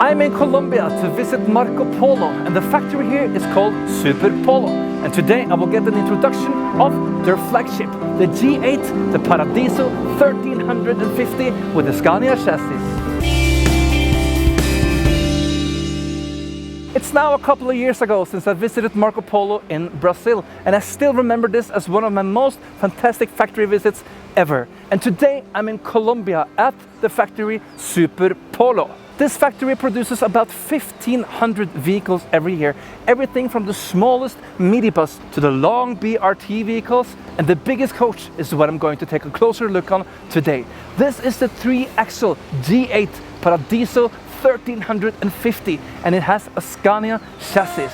I'm in Colombia to visit Marcopolo, and the factory here is called Superpolo. And today I will get an introduction of their flagship, the G8, the Paradiso 1350 with the Scania chassis. It's now a couple of years ago since I visited Marcopolo in Brazil, and I still remember this as one of my most fantastic factory visits ever. And today I'm in Colombia at the factory Superpolo. This factory produces about 1,500 vehicles every year. Everything from the smallest minibus to the long BRT vehicles. And the biggest coach is what I'm going to take a closer look on today. This is the 3-axle G8 Paradiso 1350, and it has a Scania chassis.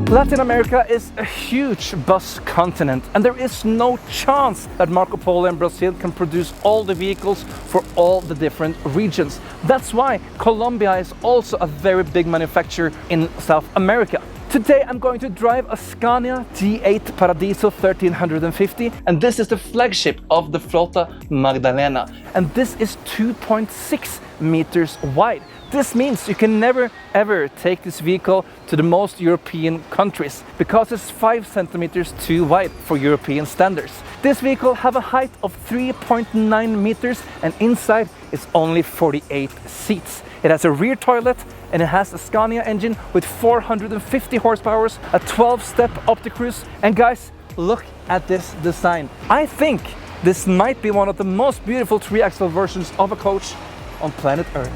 Latin America is a huge bus continent, and there is no chance that Marcopolo and Brazil can produce all the vehicles for all the different regions. That's why Colombia is also a very big manufacturer in South America. Today I'm going to drive a Scania G8 Paradiso 1350, and this is the flagship of the Flota Magdalena, and this is 2.6 meters wide. This means you can never ever take this vehicle to the most European countries because it's 5 centimeters too wide for European standards. This vehicle has a height of 3.9 meters, and inside it's only 48 seats. It has a rear toilet, and it has a Scania engine with 450 horsepower, a 12-step opticruise. And guys, look at this design. I think this might be one of the most beautiful 3-axle versions of a coach on planet Earth.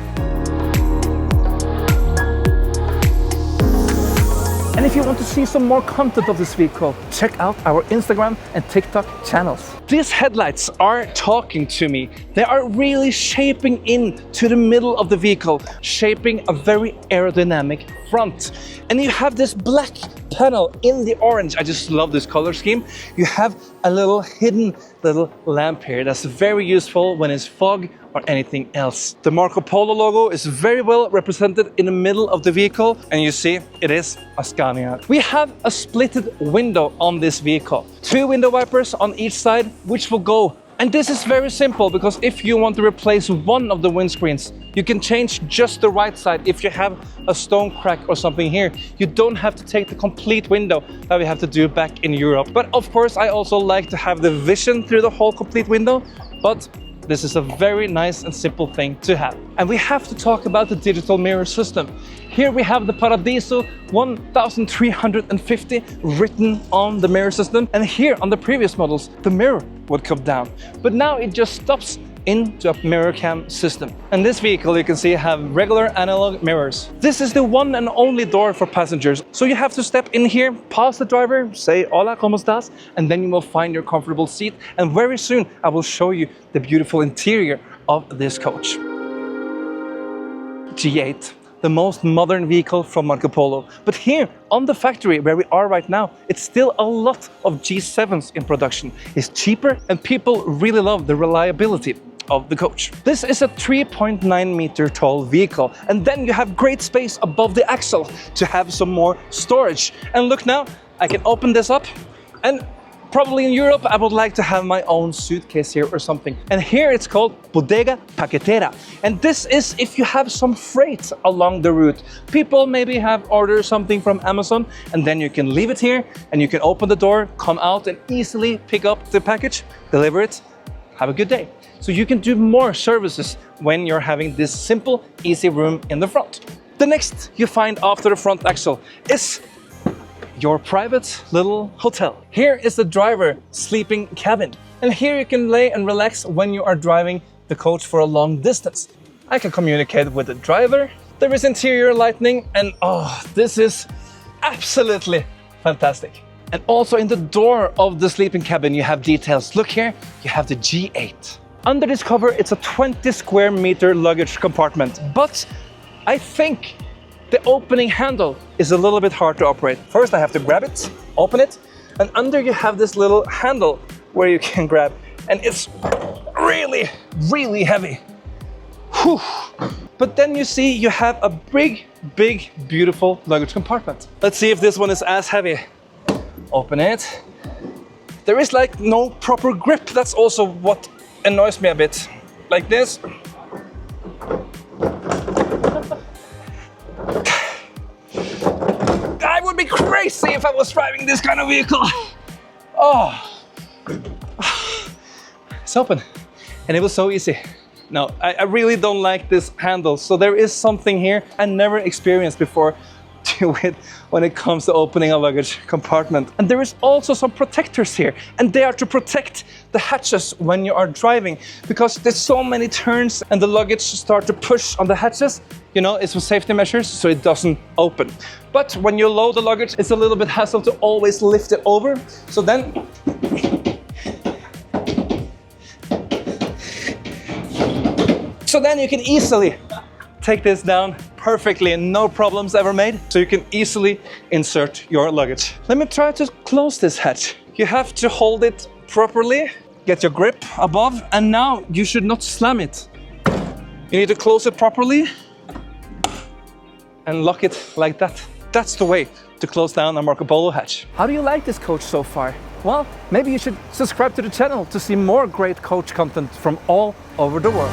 And if you want to see some more content of this vehicle, check out our Instagram and TikTok channels. These headlights are talking to me. They are really shaping into the middle of the vehicle, shaping a very aerodynamic front. And you have this black panel in the orange. I just love this color scheme. You have a little hidden little lamp here that's very useful when it's fog or anything else. The Marcopolo logo is very well represented in the middle of the vehicle, and you see it is a Scania. We have a splitted window on this vehicle. 2 window wipers on each side, which will go. And this is very simple, because if you want to replace one of the windscreens, you can change just the right side. If you have a stone crack or something here, you don't have to take the complete window that we have to do back in Europe. But of course, I also like to have the vision through the whole complete window, but this is a very nice and simple thing to have. And we have to talk about the digital mirror system. Here we have the Paradiso 1350 written on the mirror system. And here on the previous models, the mirror would come down. But now it just stops into a mirror cam system. And this vehicle, you can see, have regular analog mirrors. This is the one and only door for passengers. So you have to step in here, pause the driver, say hola, ¿cómo estás? And then you will find your comfortable seat. And very soon I will show you the beautiful interior of this coach. G8, the most modern vehicle from Marcopolo. But here on the factory where we are right now, it's still a lot of G7s in production. It's cheaper, and people really love the reliability of the coach. This is a 3.9 meter tall vehicle, and then you have great space above the axle to have some more storage. And look now, I can open this up, and probably in Europe I would like to have my own suitcase here or something. And here it's called bodega paquetera. And this is if you have some freight along the route. People maybe have ordered something from Amazon, and then you can leave it here and you can open the door, come out and easily pick up the package, deliver it, have a good day. So you can do more services when you're having this simple, easy room in the front. The next you find after the front axle is your private little hotel. Here is the driver sleeping cabin. And here you can lay and relax when you are driving the coach for a long distance. I can communicate with the driver. There is interior lighting, and oh, this is absolutely fantastic. And also in the door of the sleeping cabin, you have details. Look here, you have the G8. Under this cover, it's a 20 square meter luggage compartment. But I think the opening handle is a little bit hard to operate. First, I have to grab it, open it, and under you have this little handle where you can grab. And it's really, really heavy. Whew. But then you see you have a big big, beautiful luggage compartment. Let's see if this one is as heavy. Open it. There is like no proper grip. That's also what annoys me a bit. Like this. I would be crazy if I was driving this kind of vehicle. Oh, it's open, and it was so easy. No, I really don't like this handle. So there is something here I never experienced before with when it comes to opening a luggage compartment. And there is also some protectors here, and they are to protect the hatches when you are driving, because there's so many turns and the luggage start to push on the hatches. You know, it's for safety measures, so it doesn't open. But when you load the luggage, it's a little bit hassle to always lift it over. So then you can easily take this down perfectly and no problems ever made. So you can easily insert your luggage. Let me try to close this hatch. You have to hold it properly, get your grip above, and now you should not slam it. You need to close it properly and lock it like that. That's the way to close down a Marcopolo hatch. How do you like this coach so far? Well, maybe you should subscribe to the channel to see more great coach content from all over the world.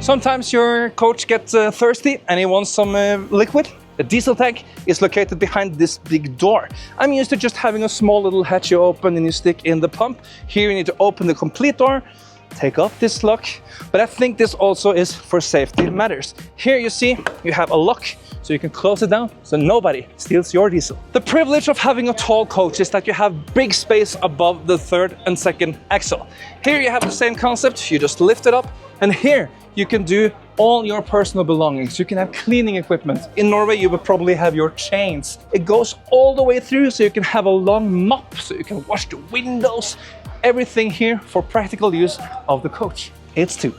Sometimes your coach gets thirsty and he wants some liquid. The diesel tank is located behind this big door. I'm used to just having a small little hatch you open and you stick in the pump. Here you need to open the complete door, take off this lock, but I think this also is for safety matters. Here you see you have a lock, so you can close it down so nobody steals your diesel. The privilege of having a tall coach is that you have big space above the third and second axle. Here you have the same concept, you just lift it up, and here you can do all your personal belongings. You can have cleaning equipment. In Norway, you would probably have your chains. It goes all the way through, so you can have a long mop, so you can wash the windows. Everything here for practical use of the coach. It's two.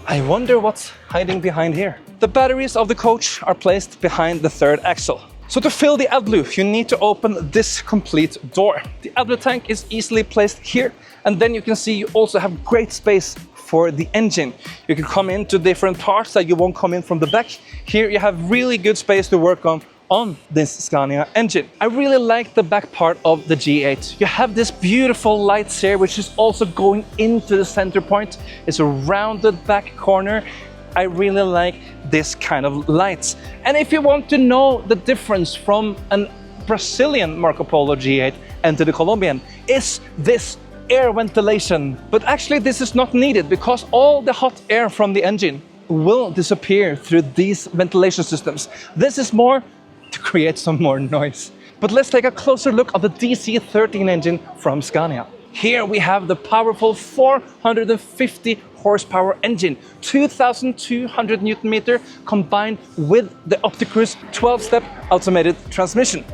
I wonder what's hiding behind here. The batteries of the coach are placed behind the third axle. So to fill the AdBlue, you need to open this complete door. The AdBlue tank is easily placed here, and then you can see you also have great space for the engine. You can come into different parts that you won't come in from the back. Here you have really good space to work on this Scania engine. I really like the back part of the G8. You have this beautiful lights here, which is also going into the center point. It's a rounded back corner. I really like this kind of lights. And if you want to know the difference from a Brazilian Marcopolo G8 and to the Colombian, is this air ventilation. But actually this is not needed, because all the hot air from the engine will disappear through these ventilation systems. This is more to create some more noise. But let's take a closer look at the DC13 engine from Scania. Here we have the powerful 450 horsepower engine, 2,200 Newton meter, combined with the Opticruise 12-step automated transmission.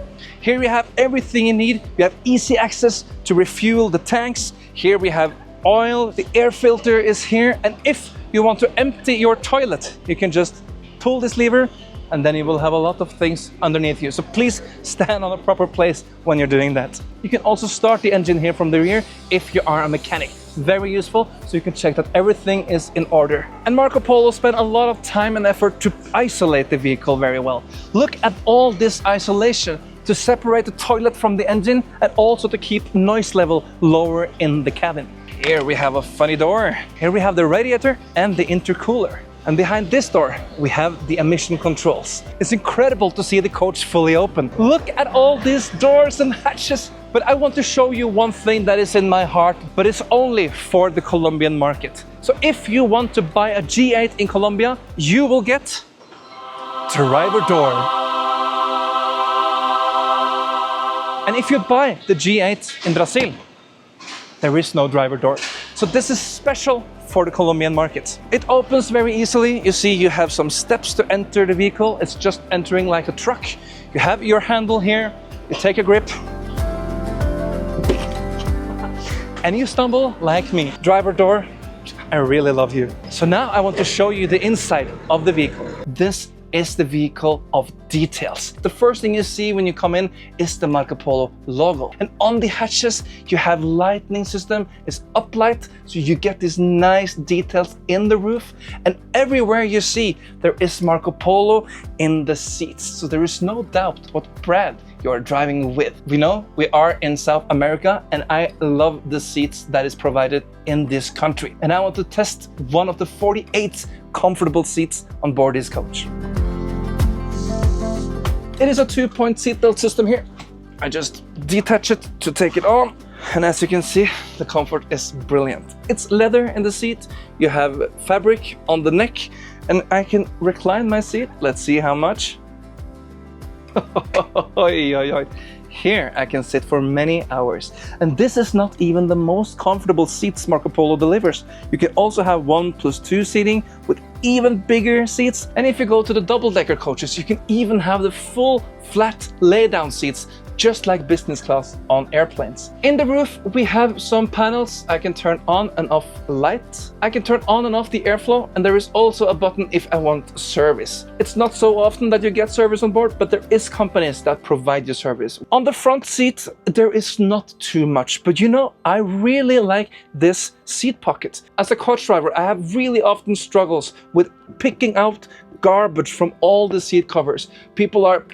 Here we have everything you need. You have easy access to refuel the tanks. Here we have oil, the air filter is here, and if you want to empty your toilet, you can just pull this lever and then you will have a lot of things underneath you. So please stand on a proper place when you're doing that. You can also start the engine here from the rear if you are a mechanic. Very useful, so you can check that everything is in order. And Marcopolo spent a lot of time and effort to isolate the vehicle very well. Look at all this isolation to separate the toilet from the engine and also to keep noise level lower in the cabin. Here we have a funny door. Here we have the radiator and the intercooler. And behind this door, we have the emission controls. It's incredible to see the coach fully open. Look at all these doors and hatches. But I want to show you one thing that is in my heart, but it's only for the Colombian market. So if you want to buy a G8 in Colombia, you will get driver door. And if you buy the G8 in Brazil, there is no driver door. So this is special for the Colombian market. It opens very easily. You see you have some steps to enter the vehicle. It's just entering like a truck. You have your handle here, you take a grip, and you stumble like me. Driver door, I really love you. So now I want to show you the inside of the vehicle. This is the vehicle of details. The first thing you see when you come in is the Marcopolo logo. And on the hatches, you have lighting system. It's uplight, so you get these nice details in the roof. And everywhere you see, there is Marcopolo in the seats. So there is no doubt what brand you are driving with. We know we are in South America, and I love the seats that is provided in this country. And I want to test one of the 48 comfortable seats on board this coach. It is a 2-point seatbelt system here. I just detach it to take it on. And as you can see, the comfort is brilliant. It's leather in the seat. You have fabric on the neck, and I can recline my seat. Let's see how much. Here I can sit for many hours. And this is not even the most comfortable seats Marcopolo delivers. You can also have 1+2 seating with even bigger seats. And if you go to the double-decker coaches, you can even have the full flat lay-down seats, just like business class on airplanes. In the roof, we have some panels. I can turn on and off light. I can turn on and off the airflow, and there is also a button if I want service. It's not so often that you get service on board, but there is companies that provide you service. On the front seat, there is not too much, but you know, I really like this seat pocket. As a coach driver, I have really often struggles with picking out garbage from all the seat covers. People are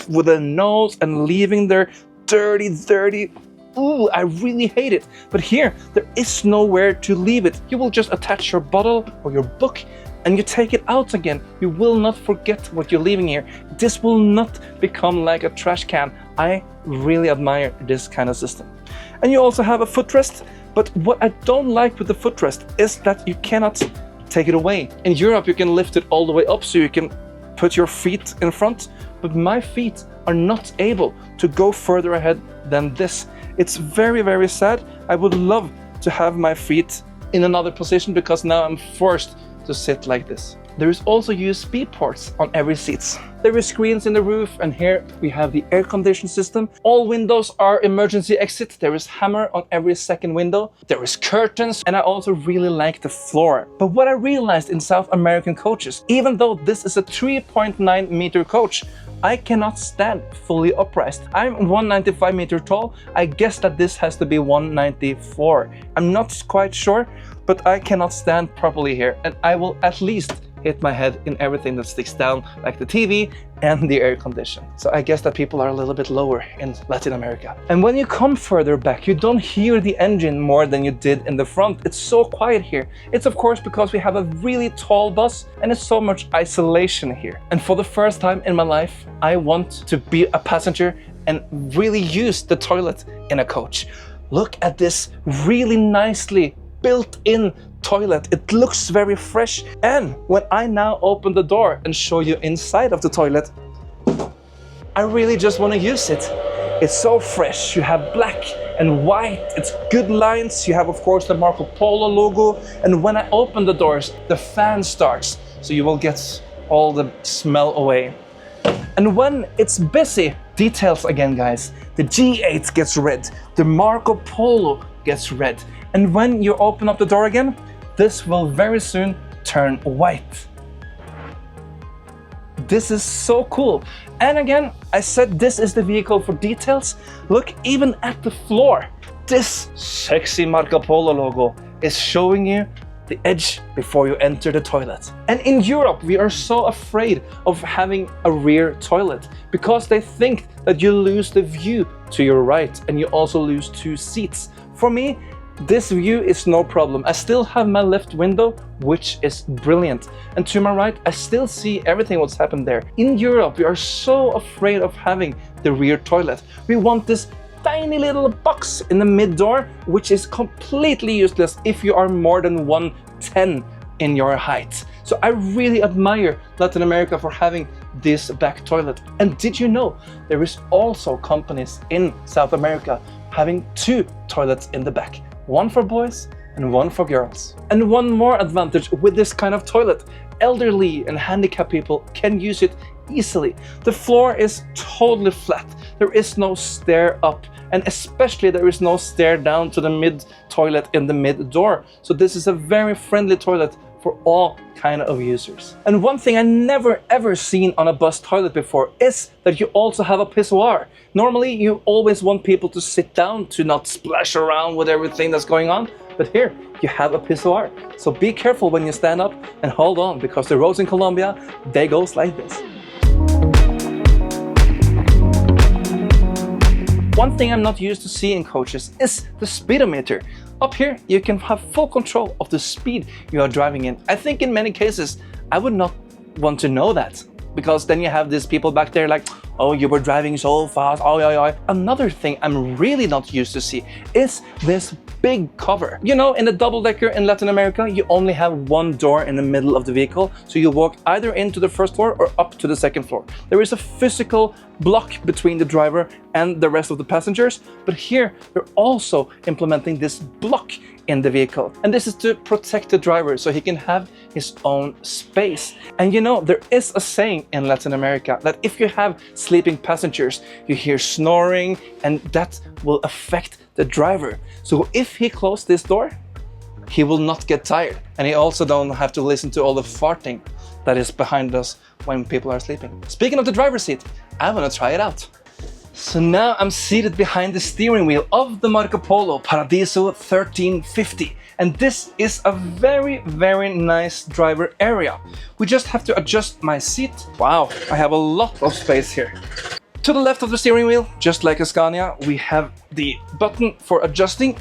with a nose and leaving their dirty. Ooh, I really hate it. But here, there is nowhere to leave it. You will just attach your bottle or your book and you take it out again. You will not forget what you're leaving here. This will not become like a trash can. I really admire this kind of system. And you also have a footrest. But what I don't like with the footrest is that you cannot take it away. In Europe, you can lift it all the way up so you can put your feet in front, but my feet are not able to go further ahead than this. It's very, very sad. I would love to have my feet in another position because now I'm forced to sit like this. There is also USB ports on every seat. There is screens in the roof, and here we have the air conditioning system. All windows are emergency exit. There is hammer on every second window. There is curtains, and I also really like the floor. But what I realized in South American coaches, even though this is a 3.9 meter coach, I cannot stand fully upright. I'm 195 meter tall. I guess that this has to be 194. I'm not quite sure, but I cannot stand properly here, and I will at least hit my head in everything that sticks down, like the TV and the air condition. So I guess that people are a little bit lower in Latin America. And when you come further back, you don't hear the engine more than you did in the front. It's so quiet here. It's of course because we have a really tall bus and it's so much isolation here. And for the first time in my life, I want to be a passenger and really use the toilet in a coach. Look at this really nicely built-in toilet. It looks very fresh. And when I now open the door and show you inside of the toilet, I really just want to use it. It's so fresh. You have black and white. It's good lines. You have, of course, the Marcopolo logo. And when I open the doors, the fan starts. So you will get all the smell away. And when it's busy, details again, guys. The G8 gets red. The Marcopolo gets red. And when you open up the door again, this will very soon turn white. This is so cool. And again, I said this is the vehicle for details. Look, even at the floor, this sexy Marcopolo logo is showing you the edge before you enter the toilet. And in Europe, we are so afraid of having a rear toilet because they think that you lose the view to your right and you also lose 2 seats. For me, this view is no problem. I still have my left window, which is brilliant. And to my right, I still see everything what's happened there. In Europe, we are so afraid of having the rear toilet. We want this tiny little box in the mid door, which is completely useless if you are more than 110 in your height. So I really admire Latin America for having this back toilet. And did you know there is also companies in South America having 2 toilets in the back? One for boys and one for girls. And one more advantage with this kind of toilet, elderly and handicapped people can use it easily. The floor is totally flat. There is no stair up, and especially there is no stair down to the mid toilet in the mid door. So this is a very friendly toilet for all kind of users. And one thing I never ever seen on a bus toilet before is that you also have a pissoir. Normally you always want people to sit down to not splash around with everything that's going on, but here you have a pissoir. So be careful when you stand up and hold on, because the roads in Colombia, they goes like this. One thing I'm not used to seeing in coaches is the speedometer. Up here, you can have full control of the speed you are driving in. I think in many cases, I would not want to know that, because then you have these people back there like, oh, you were driving so fast, oh, yeah, yeah. Another thing I'm really not used to see is this big cover. You know, in the double-decker in Latin America, you only have one door in the middle of the vehicle, so you walk either into the first floor or up to the second floor. There is a physical block between the driver and the rest of the passengers, but here they're also implementing this block in the vehicle. And this is to protect the driver so he can have his own space. And you know, there is a saying in Latin America that if you have sleeping passengers, you hear snoring, and that will affect the driver. So if he closes this door, he will not get tired. And he also don't have to listen to all the farting that is behind us when people are sleeping. Speaking of the driver's seat, I want to try it out. So now I'm seated behind the steering wheel of the Marcopolo Paradiso 1350. And this is a very, very nice driver area. We just have to adjust my seat. Wow, I have a lot of space here. To the left of the steering wheel, just like a Scania, we have the button for adjusting.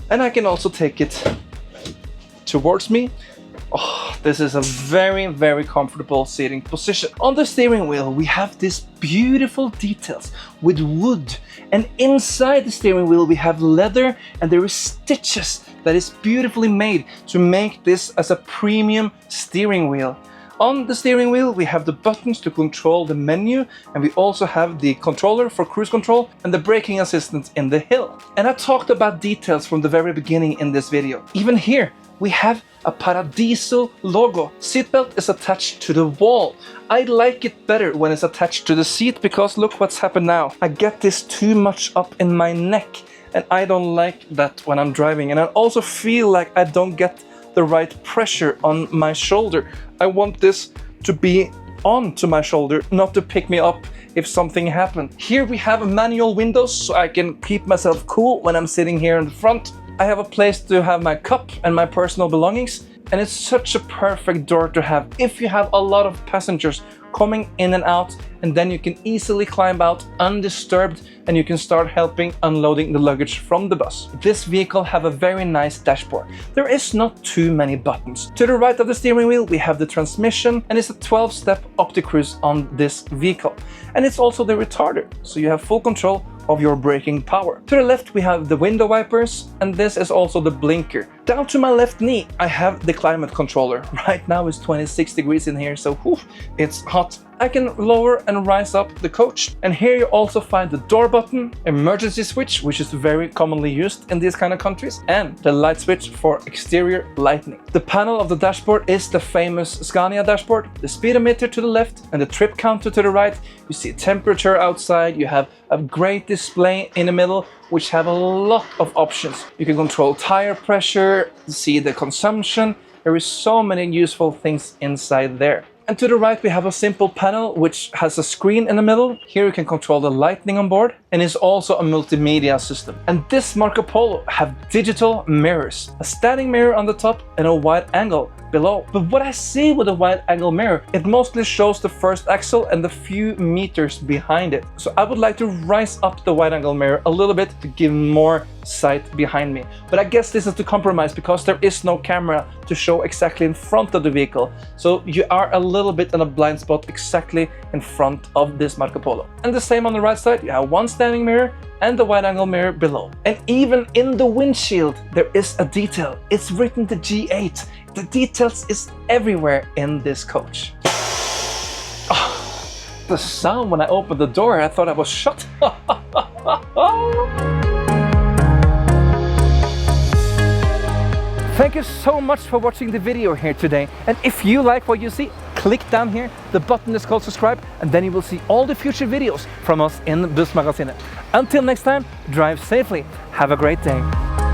And I can also take it towards me. Oh, this is a very, very comfortable seating position. On the steering wheel, we have these beautiful details with wood. And inside the steering wheel, we have leather, and there is stitches that is beautifully made to make this as a premium steering wheel. On the steering wheel, we have the buttons to control the menu, and we also have the controller for cruise control and the braking assistant in the hill. And I talked about details from the very beginning in this video. Even here, we have a Paradiso logo. Seatbelt is attached to the wall. I like it better when it's attached to the seat, because look what's happened now. I get this too much up in my neck, and I don't like that when I'm driving. And I also feel like I don't get the right pressure on my shoulder. I want this to be onto my shoulder, not to pick me up if something happened. Here we have manual windows, so I can keep myself cool when I'm sitting here in the front. I have a place to have my cup and my personal belongings, and it's such a perfect door to have if you have a lot of passengers coming in and out, and then you can easily climb out undisturbed, and you can start helping unloading the luggage from the bus. This vehicle have a very nice dashboard. There is not too many buttons. To the right of the steering wheel, we have the transmission, and it's a 12-step OptiCruise on this vehicle. And it's also the retarder, so you have full control of your braking power. To the left, we have the window wipers, and this is also the blinker. Down to my left knee, I have the climate controller. Right now it's 26 degrees in here, so whew, it's hot. I can lower and rise up the coach. And here you also find the door button, emergency switch, which is very commonly used in these kind of countries, and the light switch for exterior lighting. The panel of the dashboard is the famous Scania dashboard, the speedometer to the left and the trip counter to the right. You see temperature outside, you have a great display in the middle, which have a lot of options. You can control tire pressure, see the consumption. There is so many useful things inside there. And to the right, we have a simple panel which has a screen in the middle. Here you can control the lighting on board, and it's also a multimedia system. And this Marcopolo have digital mirrors, a standing mirror on the top and a wide angle below. But what I see with a wide angle mirror, it mostly shows the first axle and the few meters behind it. So I would like to rise up the wide angle mirror a little bit to give more sight behind me. But I guess this is the compromise, because there is no camera to show exactly in front of the vehicle. So you are a little bit in a blind spot exactly in front of this Marcopolo. And the same on the right side, you have one standing mirror and the wide angle mirror below. And even in the windshield, there is a detail. It's written the G8. The details is everywhere in this coach. Oh, the sound when I opened the door, I thought I was shot. Thank you so much for watching the video here today. And if you like what you see, click down here. The button is called subscribe, and then you will see all the future videos from us in Bussmagasinet. Until next time, drive safely. Have a great day.